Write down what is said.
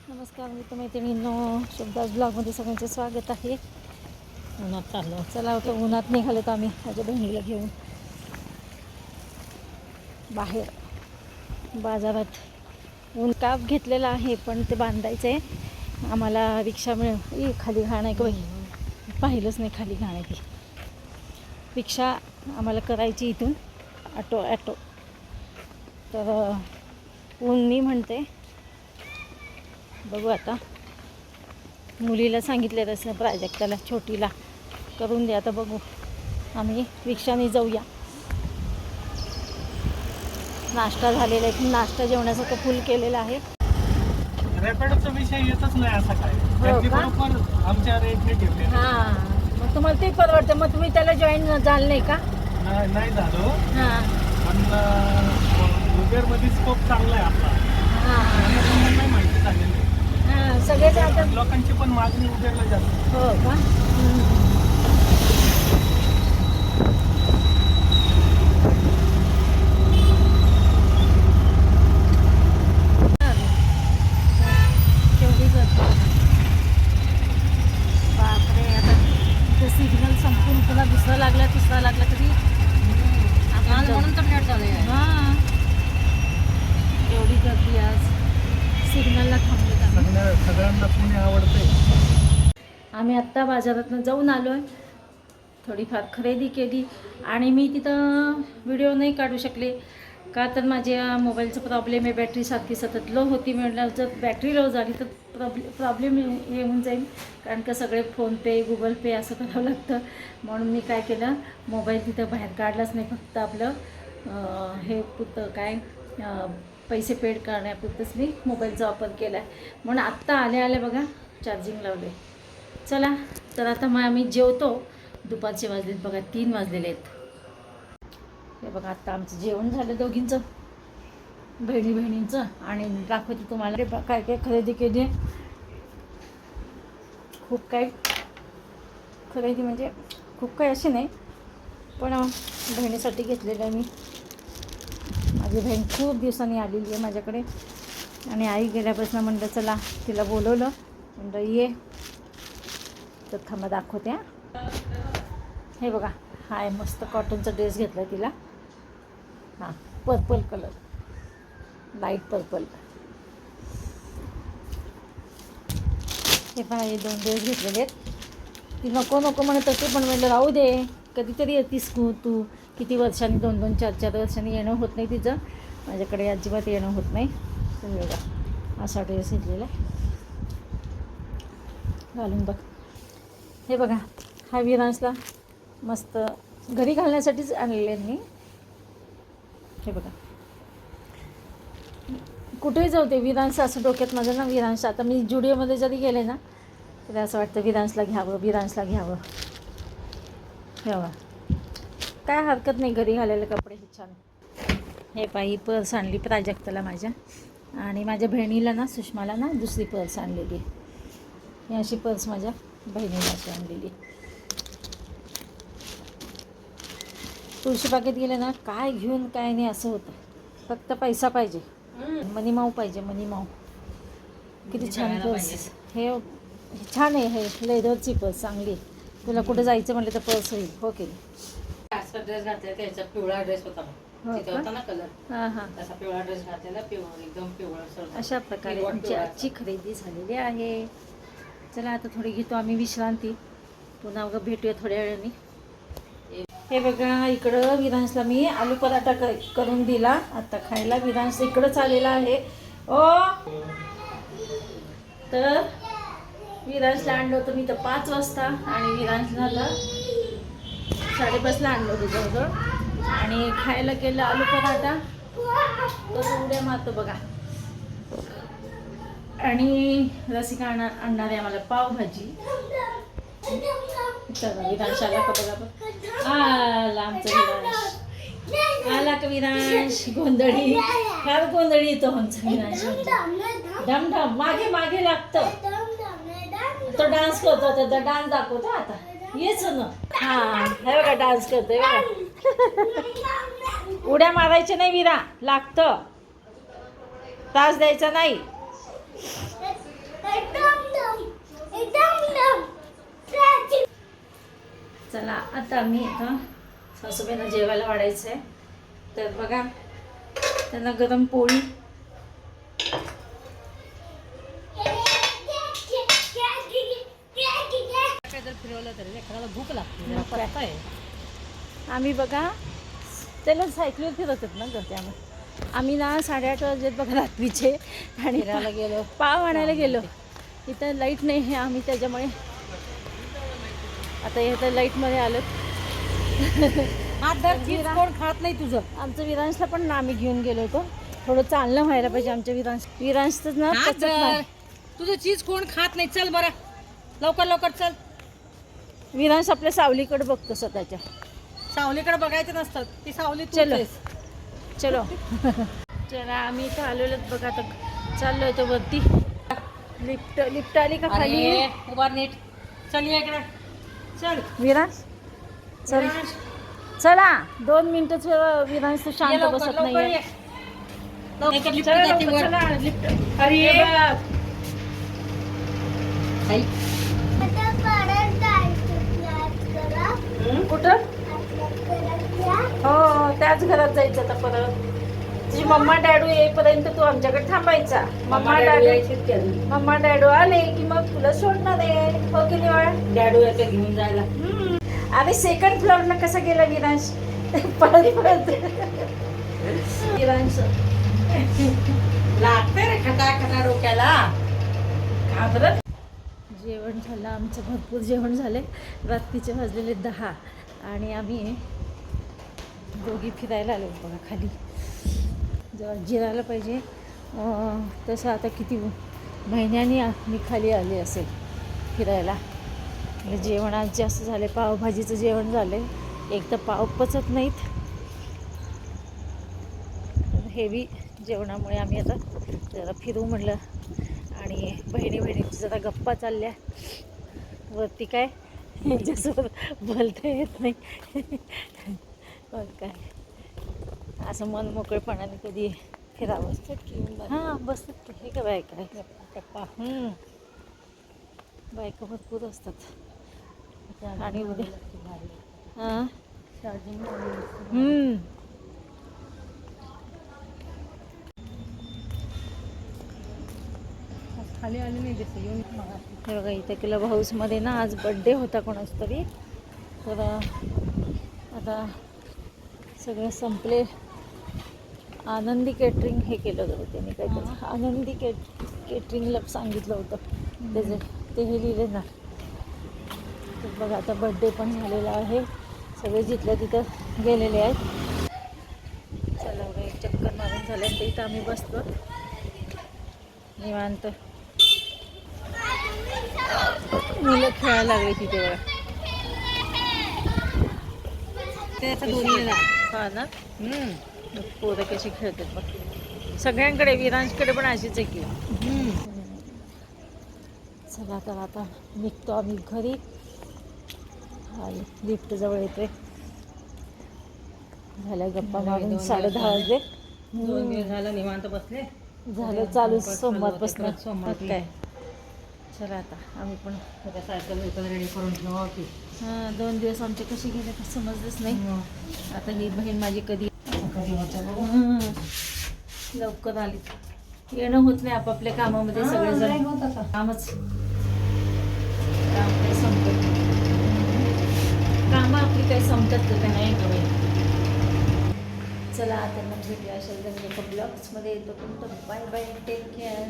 नमस्कार मित्रमैत्रिणींनो, शुभदास ब्लॉगमध्ये सगळ्यांचे स्वागत आहे. उन्हात चाललो, चला आता उन्हात निघालो तर आम्ही माझ्या बहिणीला घेऊन बाहेर बाजारात ऊन काप घेतलेला आहे, पण ते बांधायचं आहे आम्हाला. रिक्षा मिळेल खाली घाण आहे का बाई, पाहिलंच नाही खाली घाण आहे ती. रिक्षा आम्हाला करायची इथून ॲटो तर ऊन मी म्हणते बघू आता. मुलीला सांगितले तसं प्राजक्ताला छोटीला करून दे. आता बघू, आम्ही रिक्षाने जाऊया. नाश्ता झालेला आहे, नाश्ता जेवणाचं फुल केलेला आहे. रॅपिडोचा विषय येतच नाही असा काय. बरोबर आमच्या रेटने ठेवले. हां, मग तुम्हाला ते परवडतं. मग तुम्ही त्याला जॉईन झालं नाही का? नाही झालो. हां पण उबेरमध्ये स्कोप चांगला आहे आपला. हां नाही माहिती झालेली. हां, सगळेच आता लोकांची पण मागणी उबेरला जास्त. हो का? बापरे, आता इथं सिग्नल संपून पुन्हा तिसरा लागला तरी म्हणून तर लेट झालं. हां, एवढी गर्दी आज सिग्नलला थांबले. सगळ्यांना पुणे आवडते. आम्ही आत्ता बाजारातून जाऊन आलो आहे, थोडीफार खरेदी केली आणि मी तिथं व्हिडिओ नाही काढू शकले का तर माझ्या मोबाईलचा प्रॉब्लेम आहे. बॅटरी सारखी सतत लो होती. म्हटलं जर बॅटरी लो झाली तर प्रॉब्लेम येऊन जाईल, कारण का सगळे फोनपे गुगल पे असं करावं लागतं. म्हणून मी काय केलं, मोबाईल तिथं बाहेर काढलाच नाही, फक्त आपलं हे पुरतं काय पैसे पेड करण्यापुरतंच मी मोबाईलचा वापर केला आहे. म्हणून आत्ता आल्या बघा चार्जिंग लावले. चला तर आता मग आम्ही जेवतो. दुपारचे वाजलेत बघा, 3 वाजलेले आहेत. हे बघा आत्ता आमचं जेवण झालं दोघींचं, बहिणींचं. आणि दाखवते तुम्हाला काय काय खरेदी केली. खूप काय खरेदी म्हणजे खूप काही अशी नाही, पण बहिणीसाठी घेतलेलं आहे मी. माझी बहीण खूप दिवसांनी आलेली आहे माझ्याकडे आणि आई गेल्यापासून म्हणलं चला तिला बोलवलं, म्हणलं ये. तर थांबा दाखवते. हे बघा, हाय मस्त कॉटनचा ड्रेस घेतला तिला. हां, पर्पल कलर, लाईट पर्पल. हे पहा, हे 2 ड्रेस घेतलेले आहेत. ती नको म्हणत होती, पण म्हणलं राहू दे, कधीतरी येतीस तू. किती वर्षांनी 2-2, 4-4 वर्षांनी येणं होत नाही तिचं. माझ्याकडे अजिबात येणं होत नाही. तर बघा असा ड्रेस घेतलेला आहे, घालून बघ. हे बघा, हा विरांशला मस्त घरी घालण्यासाठीच आणलेले मी. हे बघा, कुठेही जाऊ दे विरांश असं डोक्यात माझं ना, विरांश. आता मी जुडिओमध्ये जरी गेले ना तर असं वाटतं विरांशला घ्यावं. हे बघा, काय हरकत नाही घरी घालायला कपडे हे छान. हे पाही पर्स आणली प्राजक्ताला माझ्या, आणि माझ्या बहिणीला ना, सुषमाला ना दुसरी पर्स आणलेली आहे. ही अशी पर्स माझ्या बहिणीला अशी आणलेली. तुळशी बागेत गेले ना, काय घेऊन काय नाही असं होतं, फक्त पैसा पाहिजे, मनीमाऊ पाहिजे, मनीमाऊ. किती छान पर्स. हे छान आहे, हे लेदरची पर्स चांगली. तुला कुठं जायचं म्हटलं तर पर्स होईल. हो की ड्रेस घातला, त्याचा पिवळा ड्रेस होता ना कलर. हां हां, तसा पिवळा ड्रेस घातलेला, एकदम पिवळा. अशा प्रकारे आमची आजची खरेदी झालेली आहे. चला आता थोडी घेतो आम्ही विश्रांती, पुन्हा भेटूया थोड्या वेळाने. हे बघा, इकडं विरांशला मी आलू पराठा करून दिला आता खायला. विरांश इकडंच आलेला आहे. तर विरांशला आणलं होतं मी तर 5 वाजता, आणि विरांशला आता 5:30ला आणलं होतं जवळजवळ. आणि खायला केलं आलू पराठा, तर उड्या मारतो बघा. आणि रसिका आणणार आहे आम्हाला पावभाजी. चला विरांश आला का बघा. आला आमचा विरांश, आला का विरांश. गोंधळी, फार गोंधळी येतो आमचा विरांश. ढमढम मागे लागतं. तो डान्स करतो, त्याचा डान्स दाखवतो आता. येच ना. हां, हे बघा डान्स करतोय बघा. उड्या मारायच्या नाही विरा, लागतं, त्रास द्यायचा नाही. आता आम्ही सासूबाईंना जेवायला वाढायचं आहे. तर बघा त्यांना गरम पोळी, काय जर फिरवलं तरी एखाद्याला भूक लागते. आम्ही बघा त्याला सायकलीवर फिरवतात ना ग, त्यामुळे आम्ही ना 8:30 वाजलेत बघा रात्रीचे आणि फिरायला गेलो. पाव आणायला गेलो. इथं लाईट नाही आहे, आम्ही त्याच्यामुळे आता इथं लाईटमध्ये आलो. चीज कोण खात नाही तुझं. आमचं विरांशला पण ना आम्ही घेऊन गेलो होतो. थोडं चालणं व्हायला पाहिजे आमच्या विरांशच ना हात पचत नाही. धर. तुझं चीज कोण खात नाही. चल बरं लवकर लवकर चल. विरांश आपल्या सावलीकडे बघतो स्वतःच्या. सावलीकडे बघायचं नसतं. ती सावली तूच चलो. आहेस. चलो चला आम्ही इथं आलेलो बघा. आता चाललो होतो वरती. लिफ्ट आली का खाली? अरे, उभार नीट. चल ये इकडे. चल विरांश चल विरांश, चला 2 मिनिटच विरांश तू ये शांत लवकर, बसत लवकर नाहीये. ये. लवकर लिफ्ट चला जाते लवकर, वर. चला लिफ्ट. अरे. हे बघ. आई. कुठं? हो त्याच घरात जायचं आता परत. तुझी मम्मा डॅडू येईपर्यंत तू आमच्याकडे थांबायचा. मम्मा डॅडू आले की मग तुला सोडणार आहे. हो की नाही? डॅडू येते घेऊन जायला. अरे सेकंड फ्लोअर ना कसा गेला विरांश? पळत पळत विरांश लागते रे खटा खटा डोक्याला. घाबरत. जेवण झालं आमचं, भरपूर जेवण झाले. रात्रीचे वाजलेले 10 आणि आम्ही दोघी फिरायला आलो बघा खाली. जेव्हा जिरायला पाहिजे तसं आता किती महिन्यांनी मी खाली आले असेल फिरायला. जेवण आज जास्त झाले. पावभाजीचं जेवण झालं. एक तर पाव पचत नाहीत. हेवी जेवणामुळे आम्ही आता जरा फिरू म्हटलं. आणि बहिणीची जरा गप्पा चालल्या. वरती काय याच्यासोबत बोलता येत नाही. मग काय असं मन मोकळेपणाने कधी फिरावं. हां बसतात की. हे का बायका आहे गप्पा. बायका भरपूर असतात. आणि उद्या हां खाली आली नाही दिसते येऊन. हे बघा इथं क्लब हाऊसमध्ये ना आज बड्डे होता कोणाच तरी. तर आता सगळं संपले. आनंदी केटरिंग हे केलं होतं त्यांनी काहीतरी. आनंदी केटरिंगला सांगितलं होतं त्याचे ते हे लिहिले ना. तर बघा आता बड्डे पण झालेला आहे. सगळे जिथल्या तिथं गेलेले आहेत. चला बघा एक चक्कर मारून झालं तर इथं आम्ही बसतो निवांत. मुलं खेळायला लागले तिथे बघा. हा ना पोरं कशी खेळतात बघ. सगळ्यांकडे विरांशकडे पण अशीच आहे की. चला तर आता निघतो आम्ही घरी. लिफ्ट जवळ येते. झाल्या गप्पा मारून 10:30 वाजले. 2 दिवस झालं निवांत बसले. झालं चालू सोमवारपासून. सोमवार काय चला आता आम्ही पण सायकल रेडी करून ठेवा की. हां 2 दिवस आमचे कसे गेले तर समजलंच नाही. आता ही बहीण माझी कधी लवकर आली. येणं होत नाही आपापल्या कामामध्ये. सगळेजण कामच काम काही संपत नाही. कामं आपली काही संपतात का नाही का बाई. चला आता मग भेटूया अशा एका ब्लॉग्समध्ये. येतो पण बाय बाय. Take care.